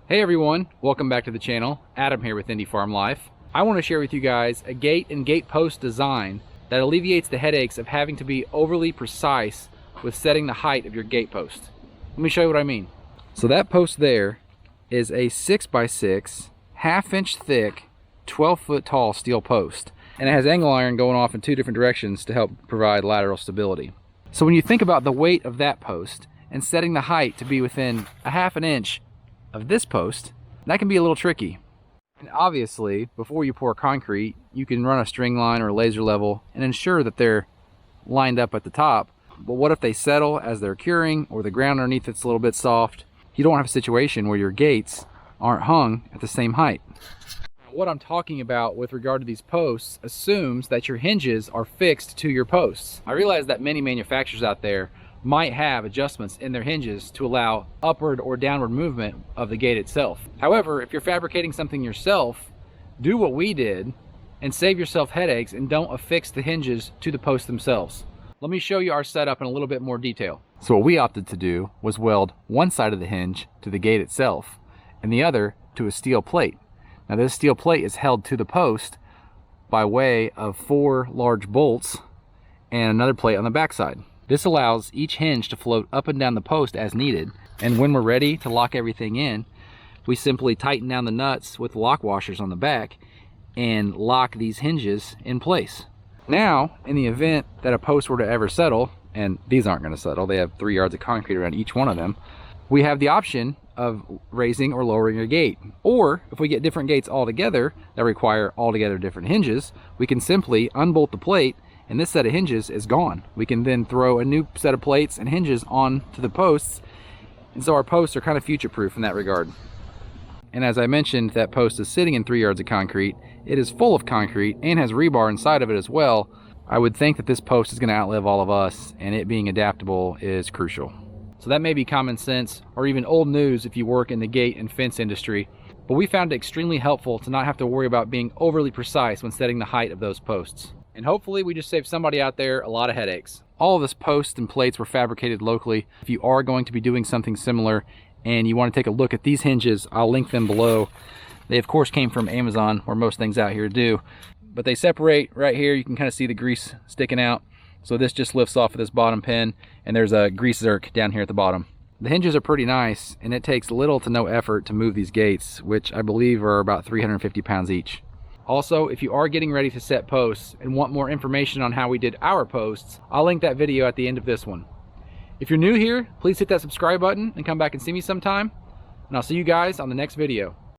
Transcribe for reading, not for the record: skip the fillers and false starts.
Hey everyone, welcome back to the channel. Adam here with Indie Farm Life. I want to share with you guys a gate and gate post design that alleviates the headaches of having to be overly precise with setting the height of your gate post. Let me show you what I mean. So that post there is a 6x6, half-inch thick, 12-foot tall steel post. And it has angle iron going off in two different directions to help provide lateral stability. So when you think about the weight of that post and setting the height to be within a half an inch of this post, that can be a little tricky. And obviously, before you pour concrete, you can run a string line or a laser level and ensure that they're lined up at the top. But what if they settle as they're curing, or the ground underneath it's a little bit soft? You don't have a situation where your gates aren't hung at the same height. What I'm talking about with regard to these posts assumes that your hinges are fixed to your posts. I realize that many manufacturers out there might have adjustments in their hinges to allow upward or downward movement of the gate itself. However, if you're fabricating something yourself, do what we did and save yourself headaches and don't affix the hinges to the posts themselves. Let me show you our setup in a little bit more detail. So what we opted to do was weld one side of the hinge to the gate itself and the other to a steel plate. Now this steel plate is held to the post by way of 4 large bolts and another plate on the back side. This allows each hinge to float up and down the post as needed, and when we're ready to lock everything in, we simply tighten down the nuts with lock washers on the back and lock these hinges in place. Now, in the event that a post were to ever settle, and these aren't going to settle, they have 3 yards of concrete around each one of them, we have the option of raising or lowering a gate. Or if we get different gates altogether that require altogether different hinges, we can simply unbolt the plate and this set of hinges is gone. We can then throw a new set of plates and hinges on to the posts, and so our posts are kind of future-proof in that regard. And as I mentioned, that post is sitting in 3 yards of concrete. It is full of concrete and has rebar inside of it as well. I would think that this post is going to outlive all of us, and it being adaptable is crucial. So that may be common sense or even old news if you work in the gate and fence industry, but we found it extremely helpful to not have to worry about being overly precise when setting the height of those posts. And hopefully we just saved somebody out there a lot of headaches. All of this posts and plates were fabricated locally. If you are going to be doing something similar and you want to take a look at these hinges, I'll link them below. They of course came from Amazon, where most things out here do. But they separate right here. You can kind of see the grease sticking out. So this just lifts off of this bottom pin, and there's a grease zerk down here at the bottom. The hinges are pretty nice, and it takes little to no effort to move these gates, which I believe are about 350 pounds each. Also, if you are getting ready to set posts and want more information on how we did our posts, I'll link that video at the end of this one. If you're new here, please hit that subscribe button and come back and see me sometime. And I'll see you guys on the next video.